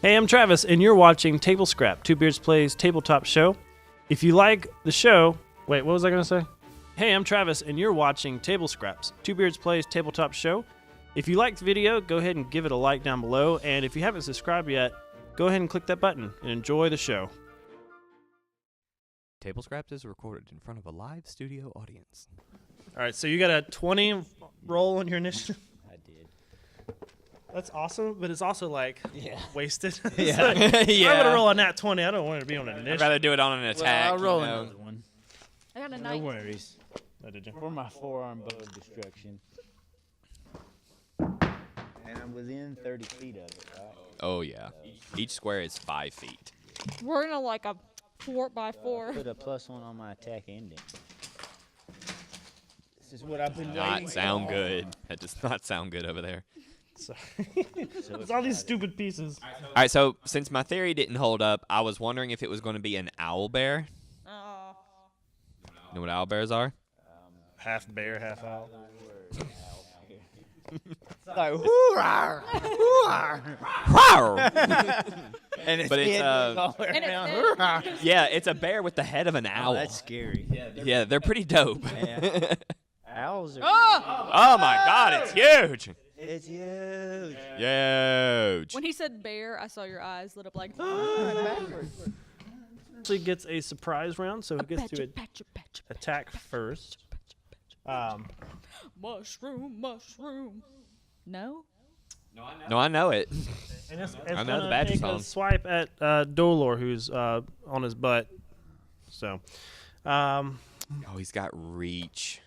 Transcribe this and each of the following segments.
Hey, I'm Travis, and you're watching Table Scrap, Two Beards Plays Tabletop Show. If you like the show... Wait, what was I going to say? Hey, I'm Travis, and you're watching Table Scraps, Two Beards Plays Tabletop Show. If you liked the video, go ahead and give it a like down below, and if you haven't subscribed yet, go ahead and click that button and enjoy the show. Table Scraps is recorded in front of a live studio audience. All right, so you got a 20 roll on your initiative? I did. That's awesome, but it's also like wasted. Yeah. I'm going to roll a nat 20. I don't want it to be on an I'd initiative. rather do it on an attack. I'll roll you know. another one. I got a No 9. worries. Oh, did you? For my forearm bow of destruction. And I'm within 30 feet of it, right? Oh, yeah. Each square is 5 feet. We're in a like a 4x4. Put a +1 on my attack ending. This is what I've been Not waiting sound for. good. That does not sound good over there. Sorry. It's all these stupid pieces. All right, so since my theory didn't hold up, I was wondering if it was going to be an owl bear. Oh. You know what owl bears are? Half bear, half owl. Like, hoo-rah! Hoo-rah! And it's But it's, all And it's around. dead. Hoo-rah! Yeah, it's a bear with the head of an Oh, owl. that's scary. Yeah, they're pretty dope. Yeah. Owls are. Oh my god, it's huge! It's huge. Huge. When he said bear, I saw your eyes lit up like. Actually gets a surprise round, so he gets to attack first. Mushroom. No? No, I know it. And it's I know the gonna Badger take song. a swipe at Dolor, who's on his butt. So, Oh, he's got reach.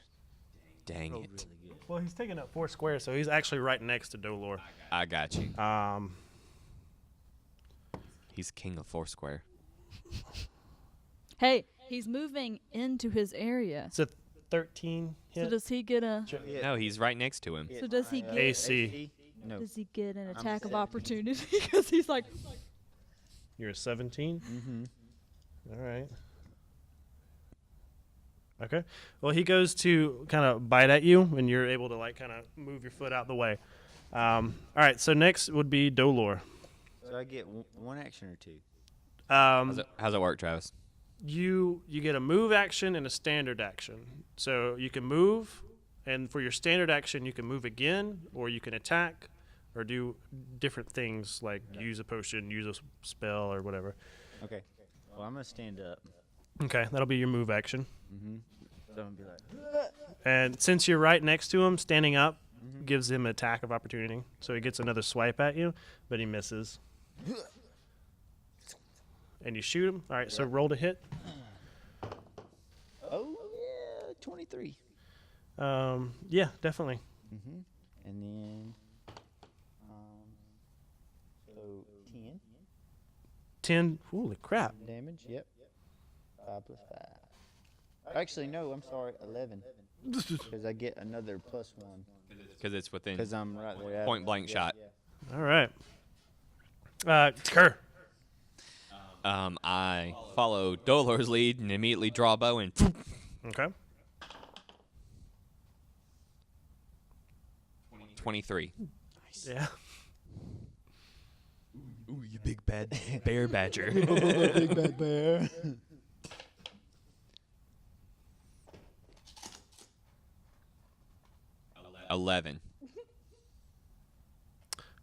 Dang it. well, he's taking up 4 squares, so he's actually right next to Dolor. I got you. Um, He's king of Foursquare. Hey, he's moving into his area. it's a 13 So hit. does he get a? No, he's right next to him. So does he get? AC. No. Does he get an attack of 70. opportunity? Because he's like. You're a 17. Mm-hmm. All right. Okay. Well, he goes to kind of bite at you, and you're able to like kind of move your foot out the way. All right. So next would be Dolor. So I get one action or two. How's it work, Travis? You get a move action and a standard action. So you can move, and for your standard action, you can move again, or you can attack, or do different things like use a potion, use a spell, or whatever. Okay. Well, I'm gonna stand up. Okay, that'll be your move action. Mm-hmm. So I'm gonna be like. And since you're right next to him, standing up gives him an attack of opportunity. So he gets another swipe at you, but he misses. And you shoot him. All right, so roll to hit. Oh yeah, 23. Yeah, definitely. Mm-hmm. And then, so 10 10. Holy crap. damage. Yep. 5 plus 5. Actually, no. I'm sorry. 11. Because I get another +1. Because it's within Because I'm right there. point blank shot. All right. Kerr. I follow Dolor's lead and immediately draw a bow and Okay. 23. Yeah. Ooh, you big bad bear badger. Big bad bear. 11.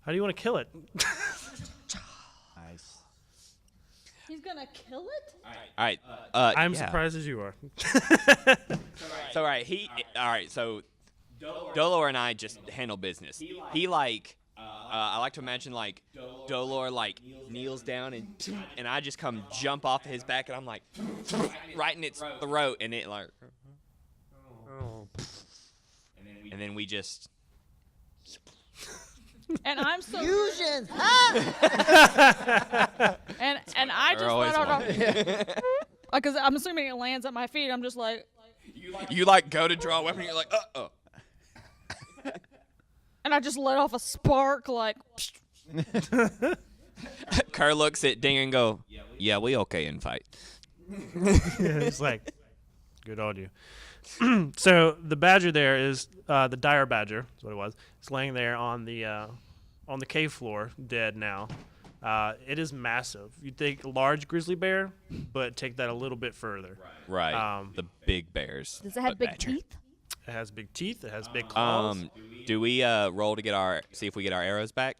How do you want to kill it? Nice. He's gonna kill it? All right. I'm yeah. surprised as you are. So, all right, so Dolor and I just handle business. He like, I like to imagine like Dolor like kneels down and I just come jump off his back and I'm like right in its throat and it like, and then we just. And I'm so. Fusion. And I just always let out one. a. Because I'm assuming it lands at my feet. I'm just like. You like go to draw a weapon and you're like, uh-oh. And I just let off a spark like. Kerr looks at Dinger and go, yeah, we okay in fight. It's like, good on you. So the badger there is the dire badger. That's what it was. It's laying there on the cave floor, dead now. It is massive. You think large grizzly bear, but take that a little bit further. Right. The big bears. Does it have but big badger. teeth? It has big teeth. It has big claws. Do we roll to see if we get our arrows back?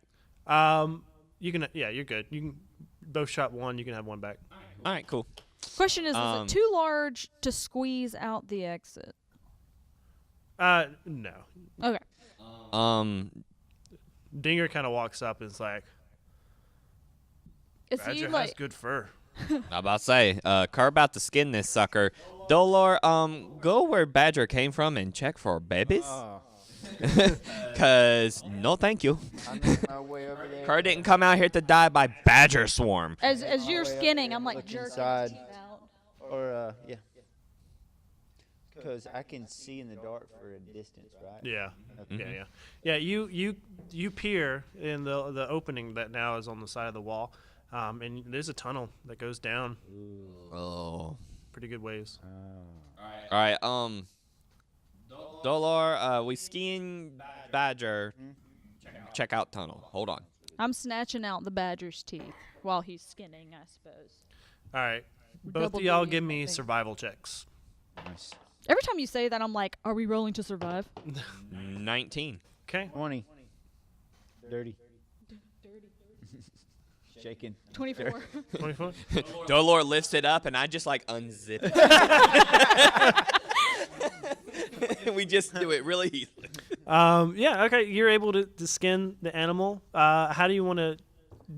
You can. Yeah, you're good. You can both shot one. You can have one back. All right, cool. Question is it too large to squeeze out the exit? No. Okay. Dinger kind of walks up and is like, Is he Badger has like? good fur. I'm about to say, Car about to skin this sucker. Dolor, go where Badger came from and check for babies. Oh, Cause no, thank you. I'm on my way over there. Car didn't come out here to die by badger swarm. As you're skinning, I'm like Look jerking inside. his teeth out. Or yeah. Because I can see in the dark for a distance, right? Yeah. Okay. Yeah. You peer in the opening that now is on the side of the wall, and there's a tunnel that goes down Oh. pretty good ways. All right. Dolor, we skiing badger. Check out tunnel. Hold on. I'm snatching out the badger's teeth while he's skinning, I suppose. All right. Both Double of y'all duty, give I me think. survival checks. Nice. Every time you say that, I'm like, are we rolling to survive? 19. Okay. 20. Dirty. Shaking. 24. 24. Dolor lifts it up, and I just like unzip it. We just do it really easily. Yeah. Okay. You're able to skin the animal. How do you want to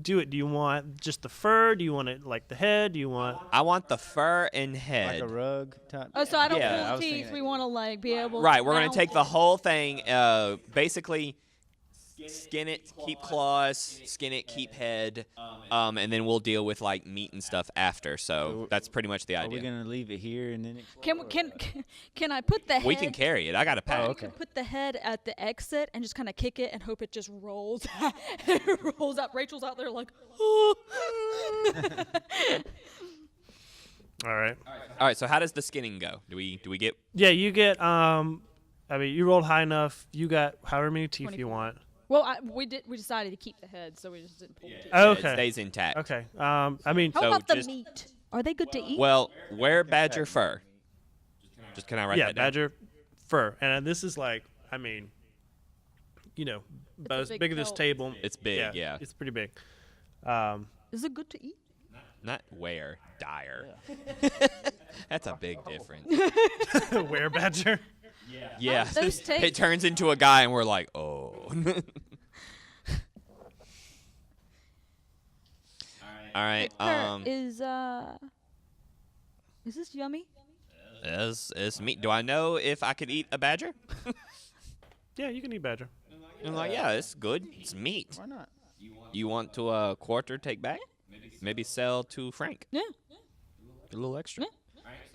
do it? Do you want just the fur? Do you want it like the head? Do you want? I want the fur and Like head. a rug type. Oh, so I don't Yeah, pull I the was thinking teeth. that. We want to like be able. Right, we're gonna mount- take the whole thing, basically skin it, keep claws, skin it, keep head, and then we'll deal with like meat and stuff after. So that's pretty much the Are we idea. gonna leave it here and then? Can I put the head? We can carry it. I got a pack. okay. Put the head at the exit and just kind of kick it and hope it just rolls. Rolls out. Rachel's out there like. All right. All right. So how does the skinning go? Do we get? Yeah. You get. I mean, you rolled high enough. You got however many teeth you 24. want. Well, we decided to keep the head, so we just didn't pull the teeth. Okay. It stays intact. Okay. I mean, How So about the just- meat? Are they good to eat? Well, wear badger fur. Just can I write yeah, that down? badger fur, and this is like, I mean, about as big big as this pelt. table. It's big. Yeah. It's pretty big. Is it good to eat? Not wear. Dire. That's a big difference. Where badger? Yeah. Those take- It turns into a guy, and we're like, oh. All right. Is this yummy? It's meat. Do I know if I could eat a badger? Yeah, you can eat badger. I'm like, yeah, it's good. It's meat. Why not? You want to quarter take back? Maybe sell to Frank. Yeah. Get a little extra. Yeah.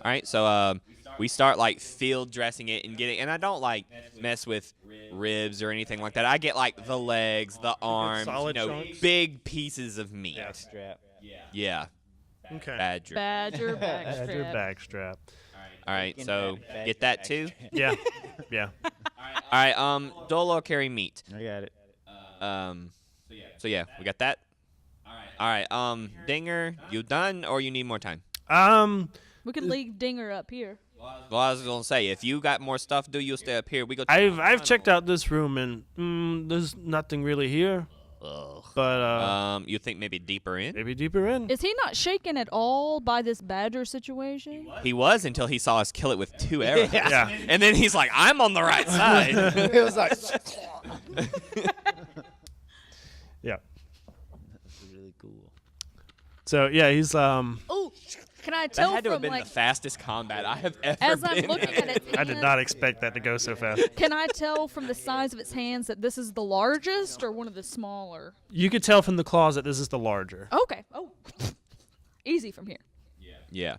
All right, so we start like field dressing it and getting, and I don't like mess with ribs or anything like that. I get like the legs, the arms, solid you know, chunks? big pieces of meat. Yeah. Strap. Yeah, Okay. badger. Badger Badger backstrap. bag strap. All right, Chicken so back get that too. Yeah. Yeah. All right, Dolo carry meat. I got it. So yeah, we got that. All right, Dinger, you done or you need more time? We could leave Dinger up here. Well, I was gonna say if you got more stuff to do, you'll stay up here. We go. I've checked out this room and there's nothing really here. Ugh. But You think maybe deeper in? maybe deeper in. Is he not shaken at all by this badger situation? He was until he saw us kill it with 2 arrows. Yeah. And then he's like, I'm on the right side. It was like. Yeah. That's really cool. So yeah, he's Oh, can I That tell had to have from been like the fastest combat I have ever as been I'm looking in. at its I did hands, not expect that to go so fast. Can I tell from the size of its hands that this is the largest or one of the smaller? You could tell from the claws that this is the larger. Okay. Oh, easy from here. Yeah.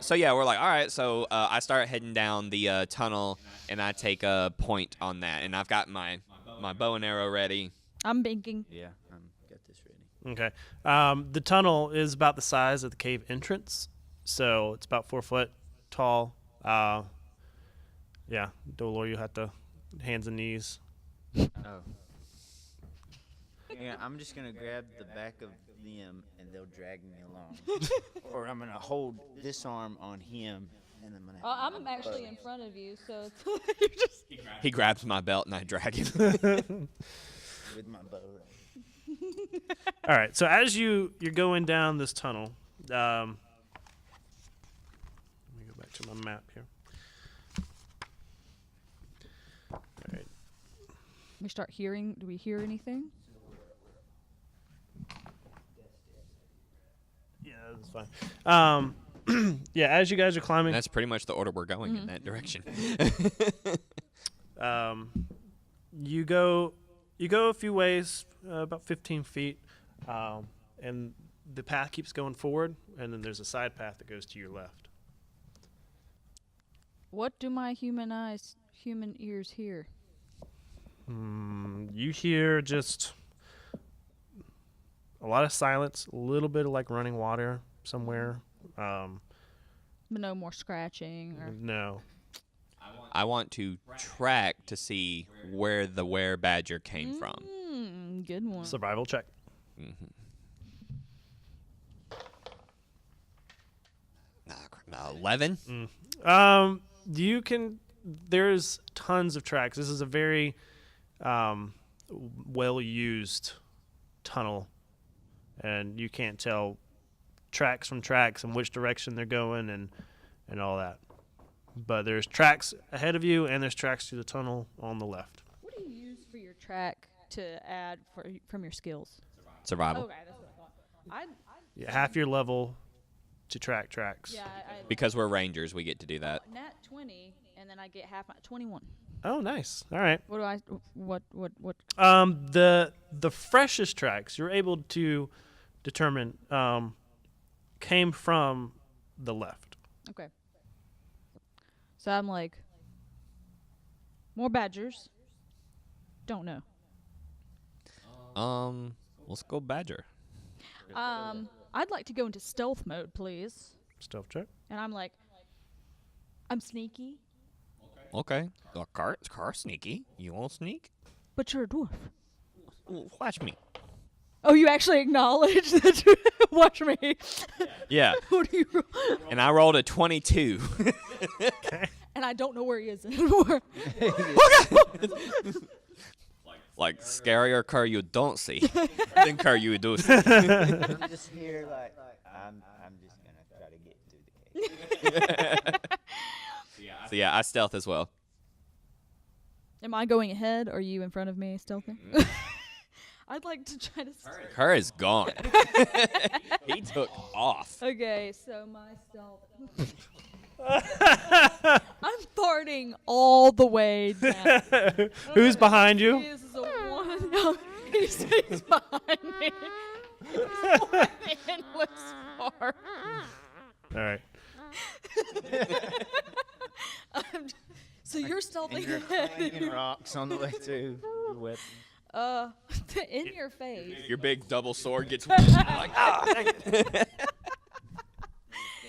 So yeah, we're like, all right. So I start heading down the tunnel, and I take a point on that, and I've got my bow and arrow ready. I'm binking. Yeah, got this ready. Okay. The tunnel is about the size of the cave entrance, so it's about 4 foot tall. Yeah, Dolor, you have to hands and knees. Oh. Yeah, I'm just gonna grab the back of them and they'll drag me along. Or I'm gonna hold this arm on him and I'm gonna. I'm actually in front of you, so it's you're just. He grabs my belt and I drag him. With my bow. All right. So as you're going down this tunnel, let me go back to my map here. All right. We start hearing. Do we hear anything? Yeah, that's fine. Yeah, as you guys are climbing, That's pretty much the order we're going in that direction. you go a few ways, about 15 feet, and the path keeps going forward, and then there's a side path that goes to your left. What do my human ears hear? You hear just a lot of silence, a little bit of like running water somewhere. But no more scratching or. No. I want to track to see where the badger came from. Good one. Survival check. 11? You can. There's tons of tracks. This is a very well-used tunnel, and you can't tell tracks from tracks and which direction they're going and all that. But there's tracks ahead of you, and there's tracks to the tunnel on the left. What do you use for your track to add from your skills? Survival. Okay, that's what I thought. Yeah, half your level to track tracks. Yeah, Because we're rangers, we get to do that. nat 20, and then I get half my 21. Oh, nice. All right. What do I? What? The freshest tracks you're able to determine came from the left. Okay. So I'm like, more badgers. Don't know. Let's go badger. I'd like to go into stealth mode, please. Stealth check. And I'm like, I'm sneaky, Okay. Car sneaky. You won't sneak? but you're a dwarf. Watch me. Oh, you actually acknowledge that you watch me. Yeah. What do you roll? And I rolled a 22. And I don't know where he is anymore. Like scarier car you don't see than car you do see. I'm just here like I'm just gonna try to get through the cave. So yeah, I stealth as well. Am I going ahead, or are you in front of me, stealthing? I'd like to try to. Her is gone. He took off. Okay, so my stealth. I'm farting all the way down. Who's behind you? This is a one. No, he's behind me. He's one endless fart. All right. So you're And stealthing you're ahead. clanging rocks on the way to your weapon. In your face. Your big double sword gets like, dang it.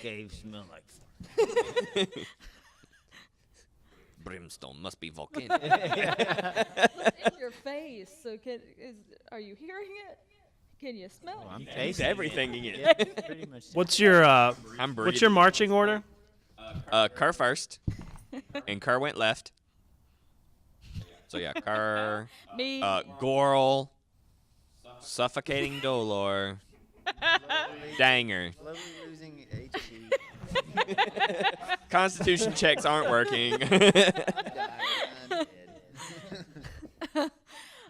Cave smell like fart. Brimstone must be volcanic. It's in your face. So are you hearing it? Can you smell it? I'm He's tasting everything in it. pretty much. What's your I'm what's breathing. your marching order? Kerr first, and Kerr went left. So yeah, Kerr, Me. Goral, suffocating Dolor, Danger. Slowly losing HP. Constitution checks aren't working. I'm dead.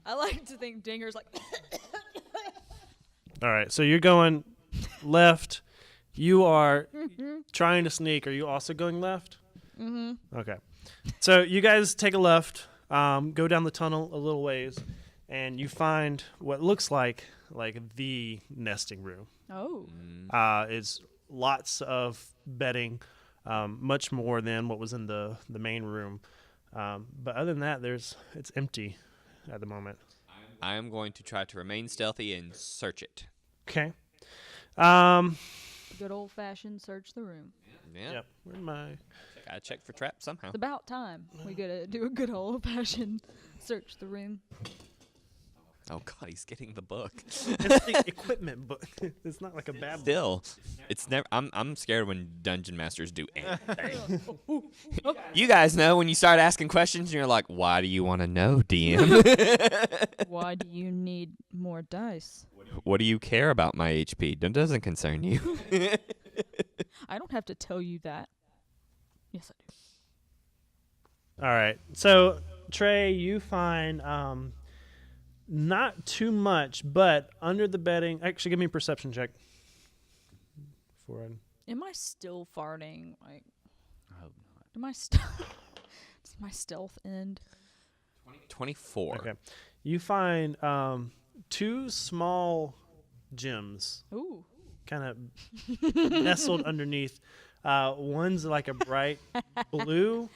I like to think Dinger's like. All right. So you're going left. You are trying to sneak. Are you also going left? Mm-hmm. Okay. So you guys take a left, go down the tunnel a little ways, and you find what looks like the nesting room. Oh. It's lots of bedding, much more than what was in the main room. But other than that, it's empty at the moment. I am going to try to remain stealthy and search it. Okay. Good old fashioned search the room. Yeah. Yep. Where's my? Gotta check for traps somehow. It's about time we gotta do a good old fashioned search the room. Oh God, he's getting the book. It's the equipment book. It's not like a bad book. Still, it's never. I'm scared when dungeon masters do anything. You guys know when you start asking questions, and you're like, "Why do you want to know, DM? Why do you need more dice? What do you care about my HP? That doesn't concern you." I don't have to tell you that. Yes, I do. All right. So, Trey, you find not too much, but under the bedding. Actually, give me a perception check. Before Am I still farting? Like, I hope not. am I does my stealth end? 24. Okay. You find 2 small gems Ooh. kind of nestled underneath. One's like a bright blue,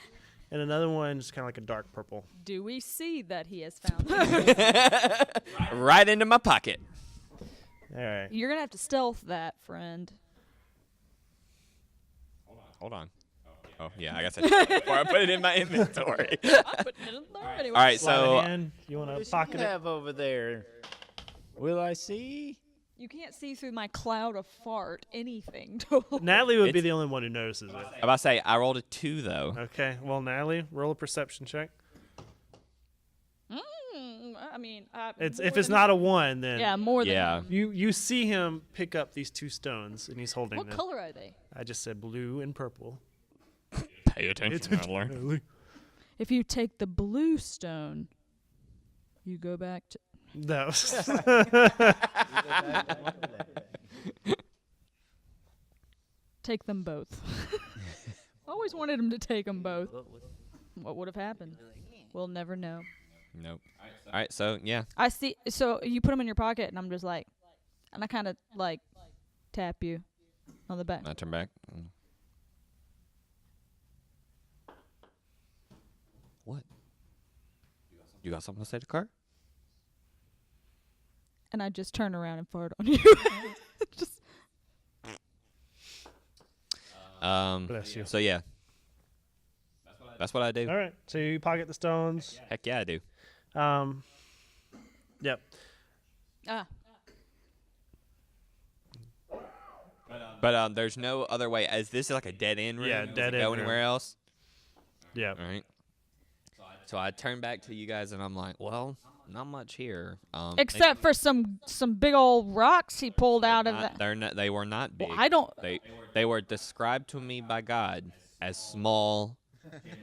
and another one's kind of like a dark purple. Do we see that he has found it? Right into my pocket. All right. You're going to have to stealth that, friend. Hold on. Oh yeah, I guess I did before I put it in my inventory. I'm putting it in there anyway. All right, Slide so a hand. You want What to does pocket she it? have over there? Will I see? You can't see through my cloud of fart anything. Totally. Natalie would be It's- the only one who notices it. I'm about to say I rolled a 2 though. Okay. Well, Natalie, roll a perception check. I mean, It's more if it's than- not a 1, then Yeah, more than. Yeah. you see him pick up these 2 stones, and he's holding What them. color are they? I just said blue and purple. Pay attention, Adler. Natalie. If you take the blue stone, you go back to. No. Take them both. I always wanted him to take them both. What would have happened? We'll never know. Nope. All right, so yeah. I see. So you put them in your pocket, and I'm just like, and I kind of like tap you on the back. I turn back. What? You got something to say to Kurt? And I just turn around and fart on you. Just Bless you. So yeah. That's what I do. All right. So you pocket the stones. Heck yeah, I do. Yep. But there's no other way. As this is like a dead end room. Yeah, Does dead it go end anywhere room. else? Yep. All right. So I turn back to you guys and I'm like, well, not much here. except for some big old rocks he pulled out of that. They were not big. Well, I don't. They were described to me by God as small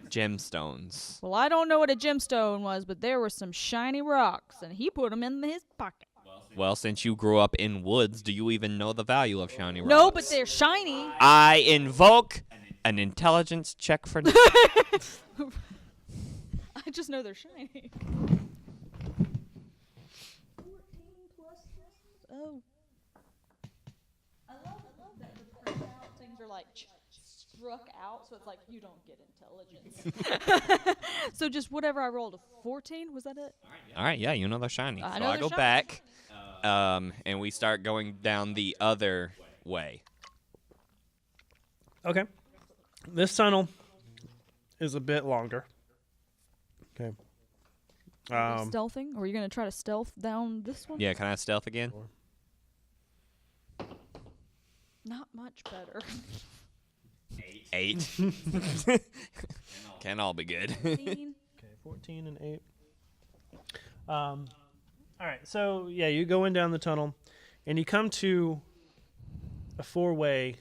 gemstones. Well, I don't know what a gemstone was, but there were some shiny rocks, and he put them in his pocket. Well, since you grew up in woods, do you even know the value of shiny rocks? No, but they're shiny. I invoke an intelligence check for. I just know they're shiny. 14 plus. Oh. I love that the printout things are like struck out, so it's like you don't get intelligence. So just whatever I rolled, a 14, was that it? All right, yeah, you know they're shiny. I So know I they're go shiny. back, and we start going down the other way. Okay. This tunnel is a bit longer. Okay. Are we stealthing? Or are you going to try to stealth down this one? Yeah, can I stealth again? Not much better. 8. Can all be good. 15. Okay, 14 and 8. All right, so yeah, you go in down the tunnel, and you come to a 4-way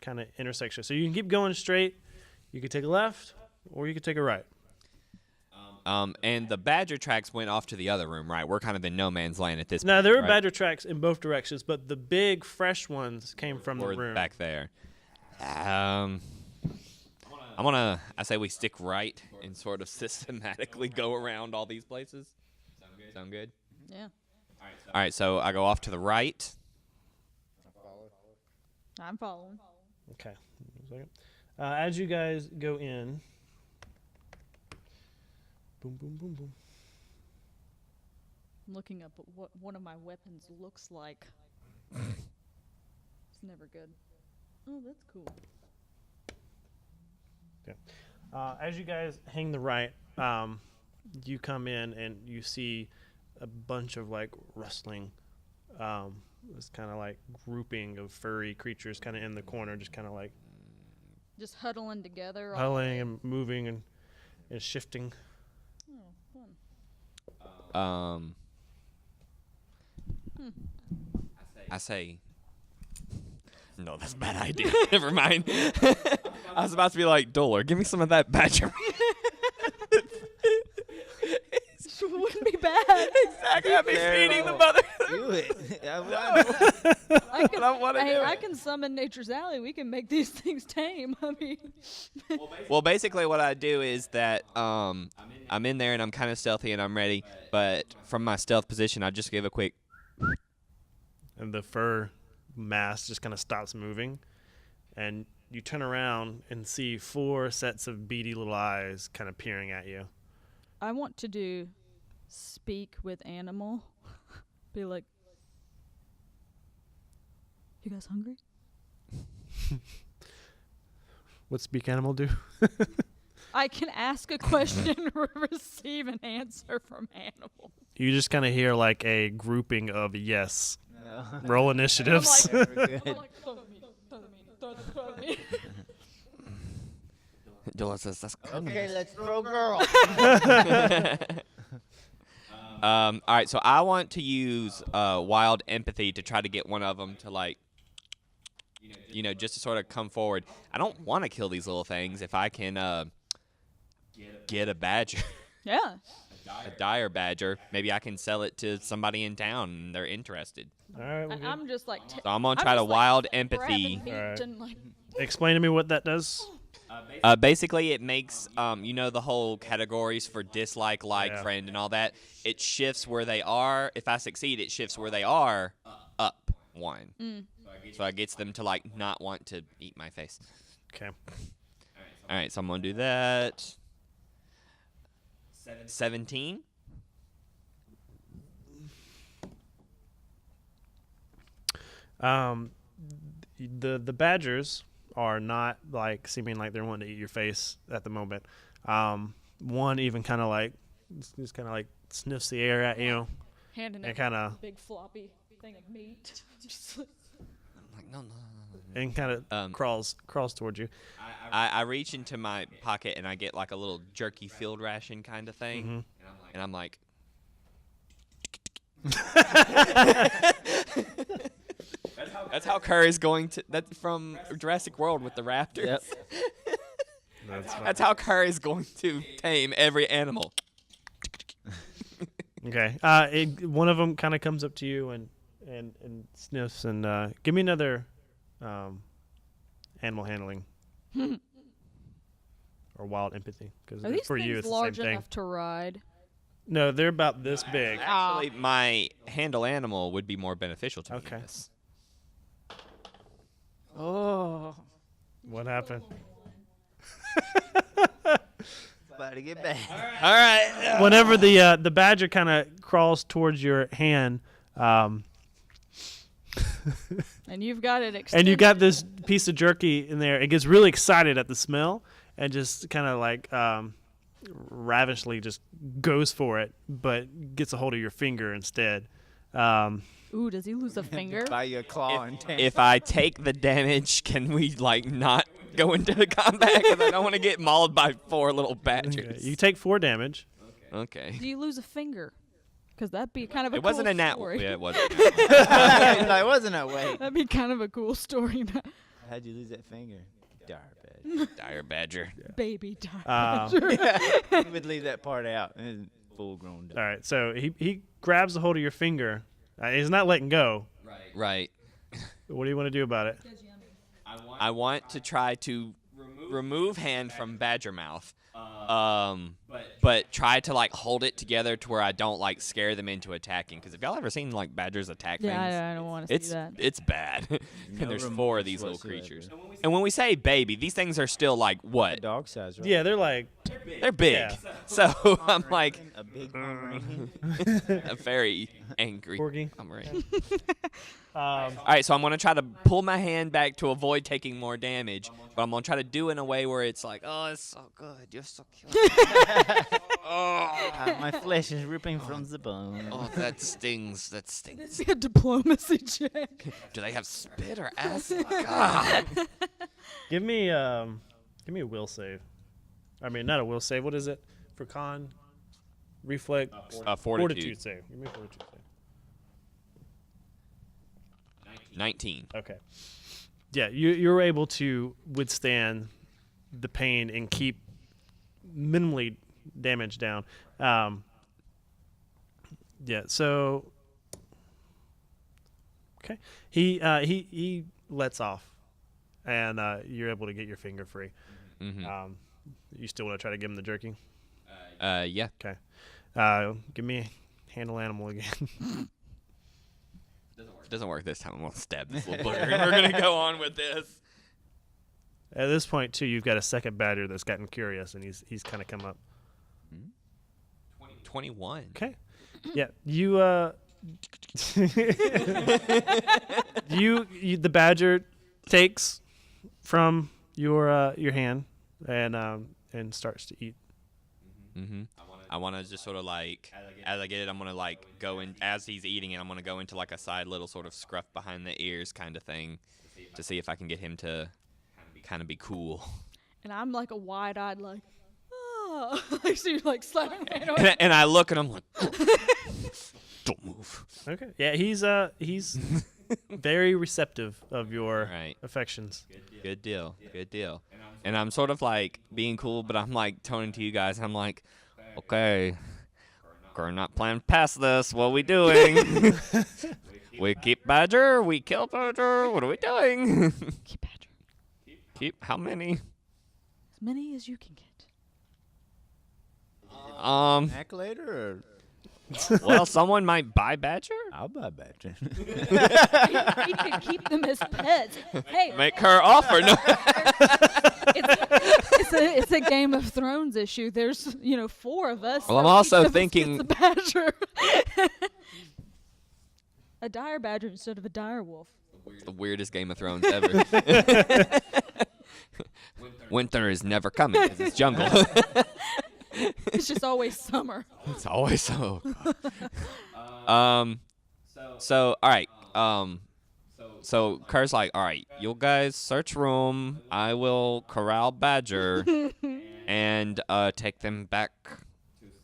kind of intersection. So you can keep going straight. You could take a left, or you could take a right. And the badger tracks went off to the other room, right? We're kind of in no man's land at this point. Now there were right? badger tracks in both directions, but the big fresh ones came from the We're room. back there. I say we stick right and sort of systematically go around all these places. Sound good? Yeah. All right, so I go off to the right. I'm following. Okay. One second. As you guys go in, boom, boom, boom, boom. I'm looking up at what one of my weapons looks like. It's never good. Oh, that's cool. Okay. As you guys hang the right, you come in and you see a bunch of like rustling. This kind of like grouping of furry creatures kind of in the corner, just kind of like Just huddling together. all huddling day. and moving and shifting. Oh, fun. I say. No, that's a bad idea. Never mind. I was about to be like, Dolar, give me some of that badger. Wouldn't be bad. Exactly. I'd be feeding the mother. Do it. I can summon Nature's Alley. We can make these things tame. I mean, Well, basically, what I do is that I'm in there and I'm kind of stealthy and I'm ready. But from my stealth position, I just give a quick. And the fur mass just kind of stops moving, and you turn around and see 4 sets of beady little eyes kind of peering at you. I want to do speak with animal. Be like, you guys hungry? What's speak animal do? I can ask a question or receive an answer from animal. You just kind of hear like a grouping of yes. Roll initiatives. I'm like, throw the meat, throw the meat. Dolar says that's Okay, let's throw girl. All right, so I want to use wild empathy to try to get one of them to like, just to sort of come forward. I don't want to kill these little things if I can get a badger, Yeah. a dire badger. Maybe I can sell it to somebody in town and they're interested. All right. well, good. I'm just like. So I'm gonna try to wild empathy. Meat Alright. and like, Explain to me what that does. Basically, it makes the whole categories for dislike, like, Yeah. friend, and all that. It shifts where they are. If I succeed, it shifts where they are up 1. So it gets them to like not want to eat my face. Okay. All right, so I'm gonna do that. 17. The badgers are not like seeming like they're wanting to eat your face at the moment. One even kind of like just kind of like sniffs the air at you handing and it kind a of big floppy thing of meat. Just like, I'm like, no. and kind of crawls towards you. I reach into my pocket and I get like a little jerky field ration kind of thing, and I'm like. That's how Curry's going to. That's from Jurassic World with the raptors. Yep. That's how Curry's going to tame every animal. Okay. One of them kind of comes up to you and sniffs and give me another animal handling or wild empathy because are these for things you it's large the same thing. enough to ride? No, they're about this big. Actually, my handle animal would be more beneficial to me. Okay. in this. Oh, What happened? about to get bad. All right. Whenever the badger kind of crawls towards your hand, And you've got it extended. and you got this piece of jerky in there, it gets really excited at the smell and just kind of like ravishingly just goes for it, but gets a hold of your finger instead. Ooh, does he lose a finger? By your claw and tail. If I take the damage, can we like not go into the combat? Because I don't want to get mauled by 4 little Okay, badgers. you take 4 damage. Okay. Do you lose a finger? Because that'd be kind of a It cool wasn't a nat. story. Yeah, it wasn't. It wasn't that way. That'd be kind of a cool story. How'd you lose that finger? Dire bad. Dire badger. Baby died. You would leave that part out. It's full grown. All right, so he grabs a hold of your finger. He's not letting go. Right. What do you want to do about it? I want to try to remove hand from badger mouth. But try to like hold it together to where I don't like scare them into attacking. Because if y'all ever seen like badgers attack things, I don't want to see that. it's bad. And there's 4 of remorse these little whatsoever. creatures. And when we say baby, these things are still like what? Dog size, right? Yeah, they're like They're big. Yeah. So I'm like a big Pomeranian. a very angry Corgi. Pomeranian. Um, All right, so I'm gonna try to pull my hand back to avoid taking more damage, but I'm gonna try to do it in a way where it's like, oh, it's so good, you're so cute. My flesh is ripping from the bone. Oh, that stings. That stings. This is a diplomacy check. Do they have spit or acid? God. give me a will save. I mean, not a will save. What is it for con? Reflex. Fortitude. Save. Give me a fortitude save. 19. Okay. Yeah, you're able to withstand the pain and keep minimally damage down. Yeah. So. Okay. He lets off, and you're able to get your finger free. Mm-hmm. You still want to try to give him the jerky? Yeah. Okay. Give me a handle animal again. Doesn't work this time. I'm gonna stab this little booger. We're gonna go on with this. At this point, too, you've got a second badger that's gotten curious, and he's kind of come up. 21. Okay. Yeah. You the badger takes from your hand and starts to eat. Mm-hmm. I want to just sort of like, as I get it, I'm going to like go in, as he's eating it, I'm going to go into like a side little sort of scruff behind the ears kind of thing to see if I can get him to kind of be cool. And I'm like a wide-eyed, like, oh. I see you like slapping my hand away. And I look and I'm like, don't move. Okay. Yeah, he's very receptive of your affections. Good deal. Good deal. And I'm sort of like being cool, but I'm like toning to you guys. And I'm like, okay, we're not planning past this. What are we doing? We keep Badger. We kill Badger. What are we doing? Keep Badger. Keep how many? As many as you can get. Back later, or Well, someone might buy Badger. I'll buy Badger. We can keep them as pets. Hey, Make her offer. No. it's a Game of Thrones issue. There's 4 of us. Well, I'm so also each of us thinking- gets a badger. A dire badger instead of a dire wolf. The weirdest Game of Thrones ever. Winter is never coming 'cause it's jungle. It's just always summer. It's always so. So all right. So Kerr's like, all right, you guys search room. I will corral Badger and take them back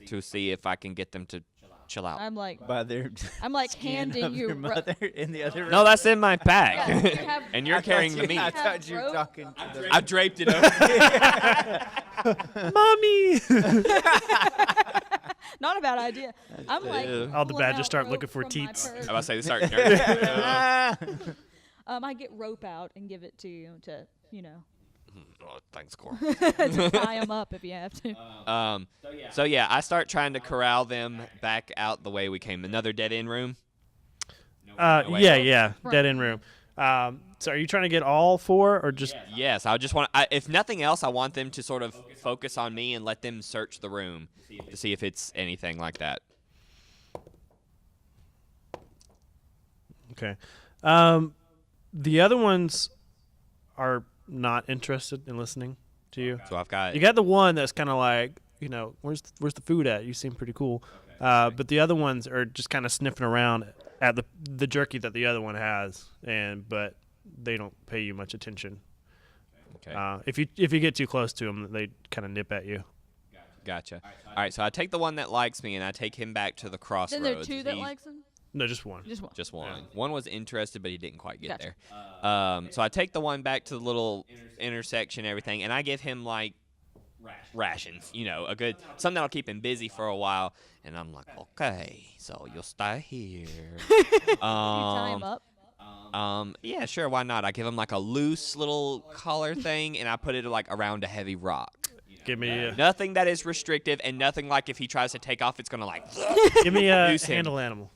to see if I can get them to chill out. I'm like By their skin handing of you your mother in the other room. No, that's in my pack. Yeah, you have- And you're carrying the meat. I thought you were rope. talking to the I draped it over. Mommy! Not a bad idea. I'm like All the pulling badgers out start rope looking for from my teats. purse. I was about to say, start. I get rope out and give it to you to Oh, thanks, Cor. to tie them up if you have to. So yeah, I start trying to corral them back out the way we came. Another dead end room. Yeah. Dead end room. So are you trying to get all 4 or just? Yes, I just want. If nothing else, I want them to sort of focus on me and let them search the room to see if it's anything like that. Okay. The other ones are not interested in listening to you. So I've got. You got the one that's kind of like, where's the food at? You seem pretty cool. But the other ones are just kind of sniffing around at the jerky that the other one has, but they don't pay you much attention. Okay. If you get too close to them, they kind of nip at you. Gotcha. All right, so I take the one that likes me and I take him back to the crossroads. Then there are 2 that likes them. No, just one. Just one. Just one. Yeah. One was interested, but he didn't quite get Gotcha. there. So I take the one back to the little intersection, and everything, and I give him like rations, a good something that'll keep him busy for a while. And I'm like, okay, so you'll stay here. You tie him up. Yeah, sure, why not? I give him like a loose little collar thing, and I put it like around a heavy rock. Give me a Nothing that is restrictive, and nothing like if he tries to take off, it's gonna like. give me a Use him. handle animal.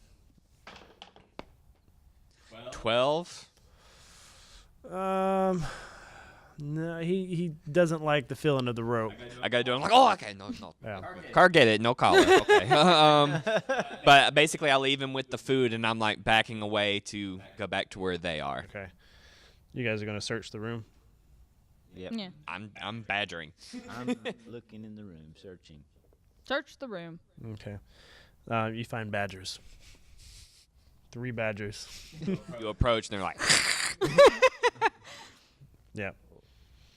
12. No, he doesn't like the feeling of the rope. I gotta do it. I'm like, oh, okay, no. Yeah. Car get it, no collar. Okay. But basically, I leave him with the food, and I'm like backing away to go back to where they are. Okay. You guys are gonna search the room. Yep. Yeah. I'm badgering. I'm looking in the room, searching. Search the room. Okay. You find badgers. 3 badgers. You approach, and they're like, Yeah.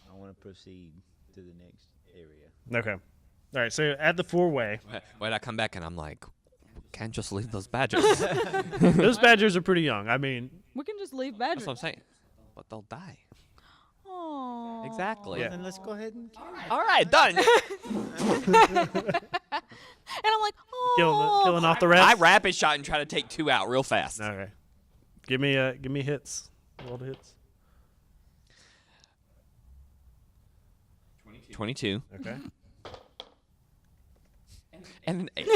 I want to proceed to the next area. Okay. All right. So at the 4-way, wait, I come back, and I'm like, we can't just leave those badgers. those badgers are pretty young. I mean, We can just leave That's badgers. what I'm saying. But they'll die. Oh. Exactly. Yeah. Then let's go ahead and kill it. All right, done. And I'm like, oh. killing off the rest. I rapid shot and try to take 2 out real fast. All right. Give me hits. Roll the hits. 22. Okay. And an 8.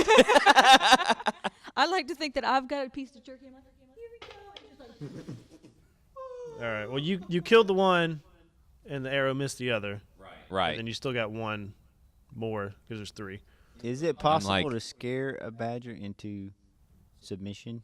I like to think that I've got a piece of jerky. I'm like, here we go. And just like, All right. Well, you killed the one, and the arrow missed the other. Right. And then you still got one more because there's 3. Is it possible like- to scare a badger into submission?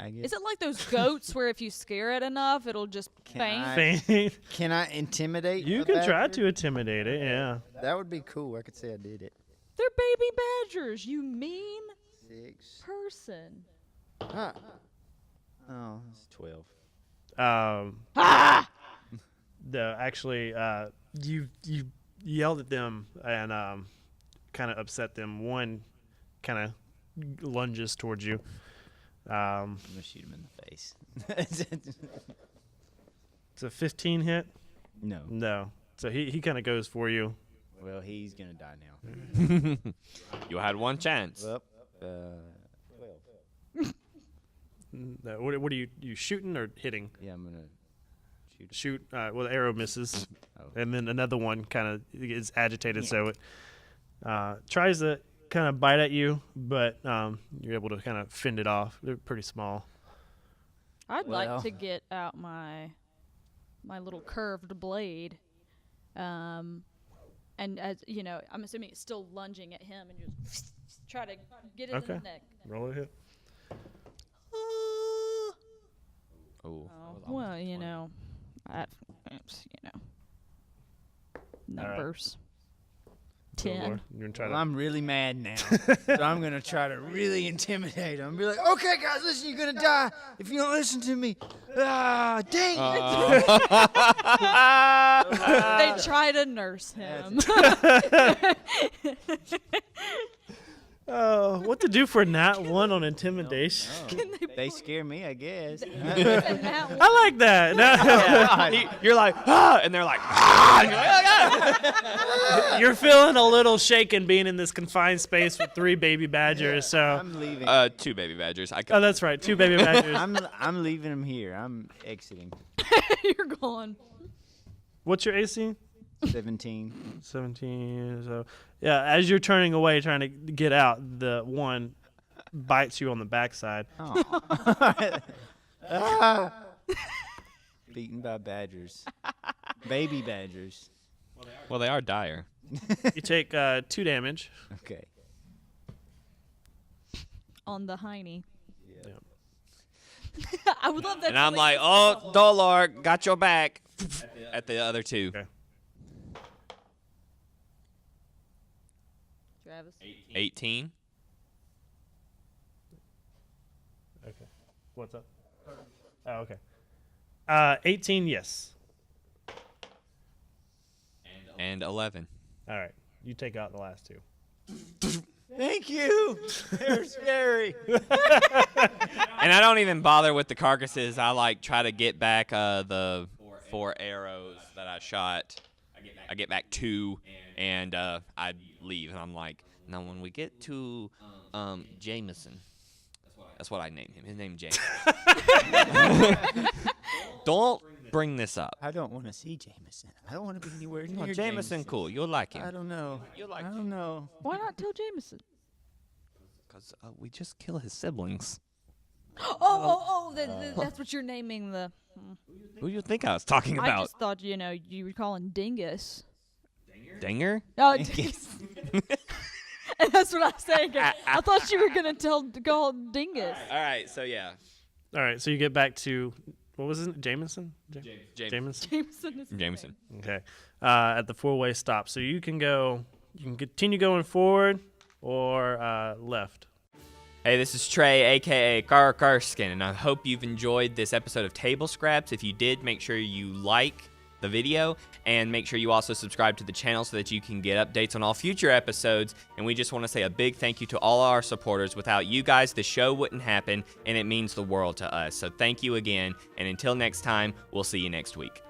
I guess. is it like those goats where if you scare it enough, it'll just Can faint? I- Faint. Can I intimidate? You a can try badger? to intimidate it. Yeah. That would be cool. I could say I did it. They're baby badgers, you mean 6. person. Ah. Oh, it's 12. You yelled at them and kind of upset them. One kind of lunges towards you. I'm gonna shoot him in the face. It's a 15 hit. No. No. So he kind of goes for you. Well, he's gonna die now. You had one chance. Well, 12. No, what are you shooting or hitting? Yeah, I'm gonna shoot him. Shoot. Well, the arrow misses, Oh. and then another one kind of is agitated, so it tries to kind of bite at you, but you're able to kind of fend it off. They're pretty small. I'd Well. like to get out my little curved blade, and as you know, I'm assuming it's still lunging at him, and just try to get it in Okay. the neck. Roll a hit. Oh. Well, you know, numbers. Roll 10. more. You're gonna try Well, to. I'm really mad now, so I'm gonna try to really intimidate him. Be like, okay, guys, listen, you're gonna die if you don't listen to me. Ah, dang it! They try to nurse him. Oh, what to do for nat 1 on intimidation? They scare me, I guess. And that one- I like that. No. You're like, ah, and they're like, ah. And you're like, oh, You're feeling a little shaken being in this confined space with 3 baby badgers. So, I'm leaving. 2 baby badgers. oh, that's right, 2 baby badgers. I'm leaving him here. I'm exiting. You're gone. What's your AC? 17. 17. So, yeah, as you're turning away, trying to get out, the one bites you on the backside. Oh. Ah. Beaten by badgers. Baby badgers. well, they are dire. You take 2 damage. Okay. On the hiney. Yep. I would love that. And I'm like, oh, Dolor, got your back. At the other 2. Okay. Travis. 18. Okay. What's up? Oh, okay. 18, yes. And 11. All right. You take out the last 2. Thank you. They're scary. And I don't even bother with the carcasses. I like try to get back the 4 arrows that I shot. I get back 2, and I leave. And I'm like, now when we get to Jameson, that's what I named him. His name's Jameson. Don't bring this up. I don't want to see Jameson. I don't want to be anywhere near Oh, Jameson, cool. You'll like him. I don't know. I don't know. Why not tell Jameson? Because we just kill his siblings. Oh, that's what you're naming the. Who do you think I was talking I about? just thought, you were calling dingus. Dinger? Oh, dingus. And that's what I was saying. I thought you were going to call him dingus. All right, so yeah. All right, so you get back to, what was it, Jameson? Jameson. Jameson is Jameson. Okay. At the 4-way stop. So you can continue going forward or left. Hey, this is Trey, aka Karskin, and I hope you've enjoyed this episode of Table Scraps. If you did, make sure you like the video and make sure you also subscribe to the channel so that you can get updates on all future episodes. And we just want to say a big thank you to all our supporters. Without you guys, the show wouldn't happen, and it means the world to us. So thank you again, and until next time, we'll see you next week.